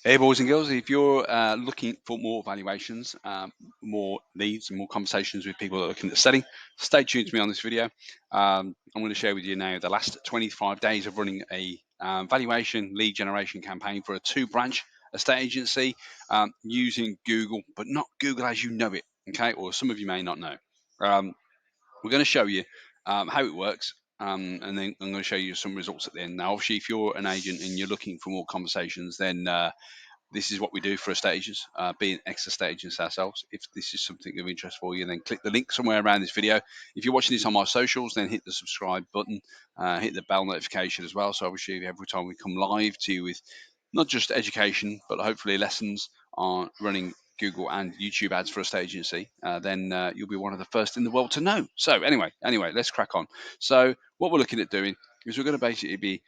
Hey, boys and girls, if you're looking for more valuations, more leads, and more conversations with people that are looking at selling, stay tuned to me on this video. I'm going to share with you now the last 25 days of running a valuation lead generation campaign for a 2-branch estate agency using Google, but not Google as you know it, okay? Or some of you may not know. We're going to show you how it works. And then I'm going to show you some results at the end. Now, obviously, if you're an agent and you're looking for more conversations, then this is what we do for estate agents, being ex-estate agents ourselves. If this is something of interest for you, then click the link somewhere around this video. If you're watching this on my socials, then hit the subscribe button, hit the bell notification as well. So obviously every time we come live to you with not just education, but hopefully lessons on running Google and YouTube ads for a estate agency, then you'll be one of the first in the world to know. So anyway, let's crack on. So what we're looking at doing is we're going to basically be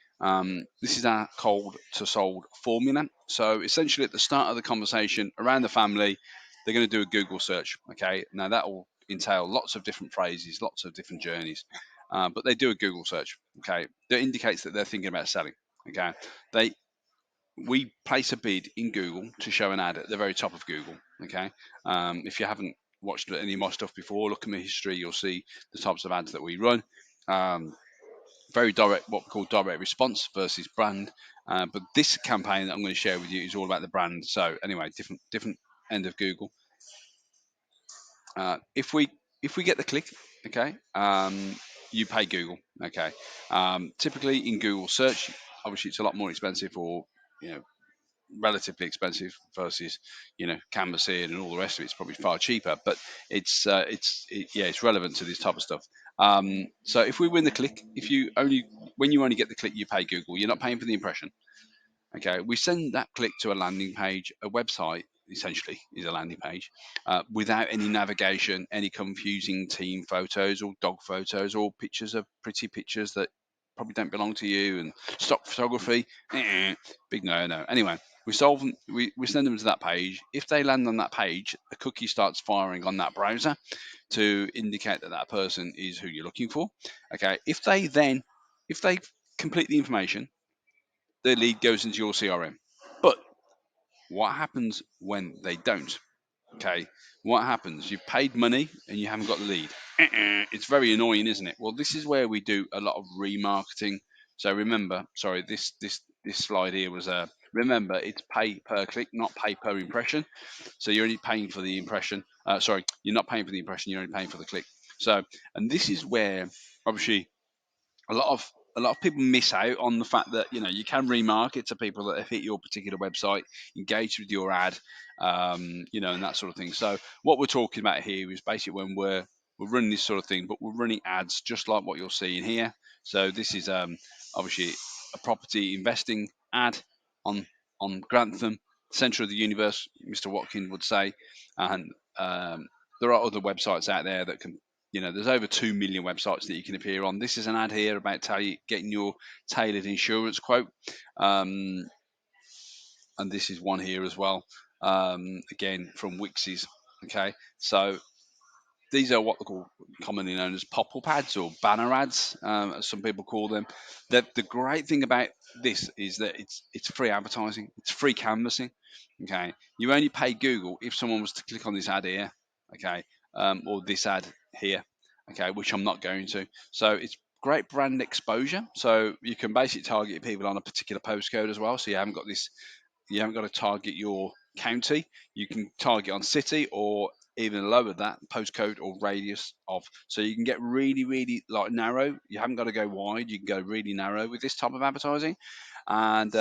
this is our cold to sold formula. So essentially, at the start of the conversation around the family, they're going to do a Google search. Okay, now that will entail lots of different phrases, lots of different journeys, but they do a Google search. Okay, that indicates that they're thinking about selling. Okay, they we place a bid in Google to show an ad at the very top of Google. Okay, if you haven't watched any of my stuff before, look at my history. You'll see the types of ads that we run. Very direct, what we call direct response versus brand. But this campaign that I'm going to share with you is all about the brand. So anyway, different end of Google. If we get the click, okay, you pay Google. Okay, typically in Google search, obviously it's a lot more expensive, or you know relatively expensive versus canvassing and all the rest of it. It's probably far cheaper, but it's relevant to this type of stuff. So if we win the click, if you only when you only get the click, you pay Google. You're not paying for the impression. Okay, we send that click to a landing page. A website essentially is a landing page without any navigation, any confusing team photos or dog photos or pictures of pretty pictures that probably don't belong to you, and stock photography. Big no. Anyway, we send them to that page. If they land on that page, a cookie starts firing on that browser to indicate that that person is who you're looking for. Okay, if they complete the information, the lead goes into your CRM. But what happens when they don't? Okay, what happens? You've paid money and you haven't got the lead. It's very annoying, isn't it? Well, this is where we do a lot of remarketing. So remember, sorry, this slide here was remember, it's pay per click, not pay per impression. So you're only paying for the impression. Sorry, you're not paying for the impression. You're only paying for the click. So, and this is where obviously a lot of people miss out on the fact that you can remarket to people that have hit your particular website, engaged with your ad, and that sort of thing. So what we're talking about here is basically when we're running this sort of thing, but we're running ads just like what you're seeing here. So this is obviously a property investing ad on Grantham, centre of the universe, Mr. Watkins would say, and there are other websites out there that can there's over 2 million websites that you can appear on. This is an ad here about getting your tailored insurance quote. And this is one here as well. Again, from Wix's. Okay. So these are what they call commonly known as pop-up ads or banner ads, as some people call them. The great thing about this is that it's free advertising. It's free canvassing. Okay. You only pay Google if someone was to click on this ad here. Okay. Or this ad here. Okay, which I'm not going to. So it's great brand exposure. So you can basically target people on a particular postcode as well. So you haven't got to target your county. You can target on city or even lower that postcode or radius of. So you can get really, really like narrow. You haven't got to go wide. You can go really narrow with this type of advertising. And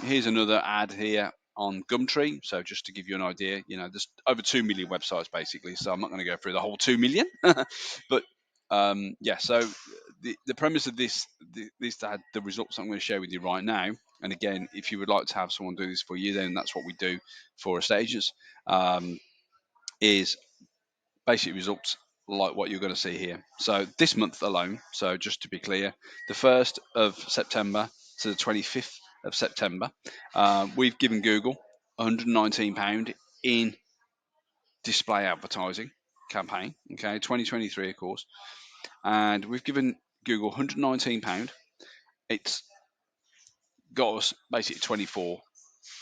here's another ad here on Gumtree. So just to give you an idea, there's over 2 million websites basically. So I'm not going to go through the whole 2 million, but yeah. So the premise of this had the results I'm going to share with you right now. And again, if you would like to have someone do this for you, then that's what we do for estate agents. Is basic results like what you're going to see here. So this month alone, so just to be clear, the 1st of September to the 25th of September, we've given Google £119 in display advertising campaign. Okay, 2023, of course, and we've given Google £119. It's got us basically 24.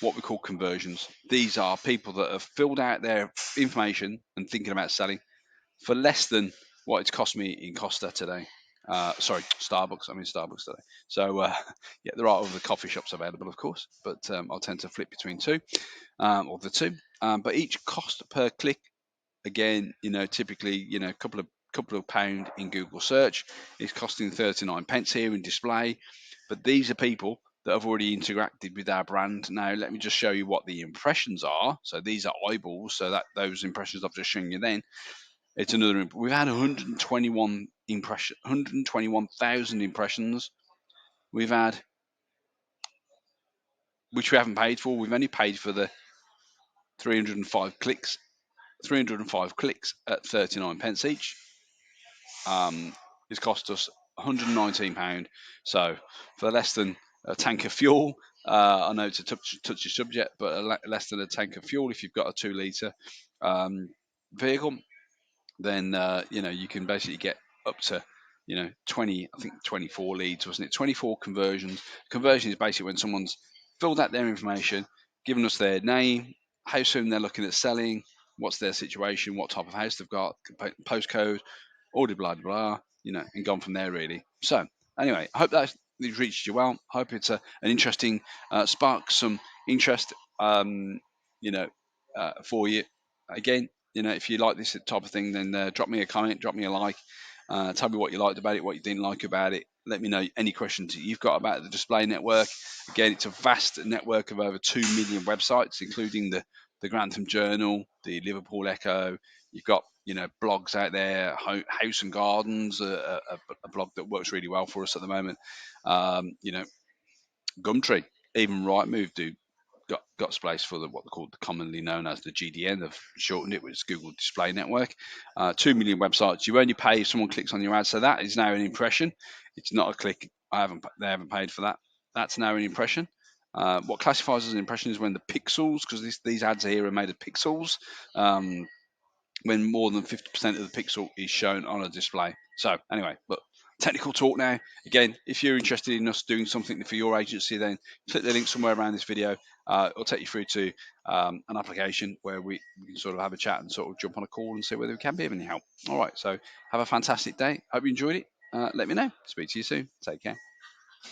what we call conversions. These are people that have filled out their information and thinking about selling for less than what it's cost me in Costa today. Sorry, Starbucks. I'm in Starbucks today. So yeah, there are other coffee shops available, of course, but I'll tend to flip between two or the two. But each cost per click, again, typically, couple of pound in Google search is costing 39 pence here in display. But these are people that have already interacted with our brand. Now, let me just show you what the impressions are. So these are eyeballs. So that those impressions I've just shown you then, it's another. We've had 121,000 impressions. We've had, which we haven't paid for. We've only paid for the 305 clicks. 305 clicks at 39 pence each. It's cost us £119. So for less than a tank of fuel, I know it's a touchy subject, but less than a tank of fuel if you've got a 2 litre vehicle, then you can basically get up to 20, I think 24 leads, wasn't it? 24 conversions. Conversion is basically when someone's filled out their information, given us their name, how soon they're looking at selling, what's their situation, what type of house they've got, postcode, all blah blah blah, and gone from there really. So anyway, I hope that's reached you well. Hope it's an interesting spark some interest, for you. Again, if you like this type of thing, then drop me a comment, drop me a like, tell me what you liked about it, what you didn't like about it. Let me know any questions that you've got about the display network. Again, it's a vast network of over 2 million websites, including the Grantham Journal, the Liverpool Echo. You've got blogs out there, House and Gardens, a blog that works really well for us at the moment. Gumtree, even Rightmove do got space for what they call commonly known as the GDN. They've shortened it, which is Google Display Network. 2 million websites. You only pay if someone clicks on your ad, so that is now an impression. It's not a click. They haven't paid for that. That's now an impression. What classifies as an impression is when the pixels, because these ads here are made of pixels. When more than 50% of the pixel is shown on a display. So anyway, but technical talk now. Again, if you're interested in us doing something for your agency, then click the link somewhere around this video. It'll take you through to an application where we can sort of have a chat and sort of jump on a call and see whether we can be of any help. All right, so have a fantastic day. Hope you enjoyed it. Let me know. Speak to you soon. Take care.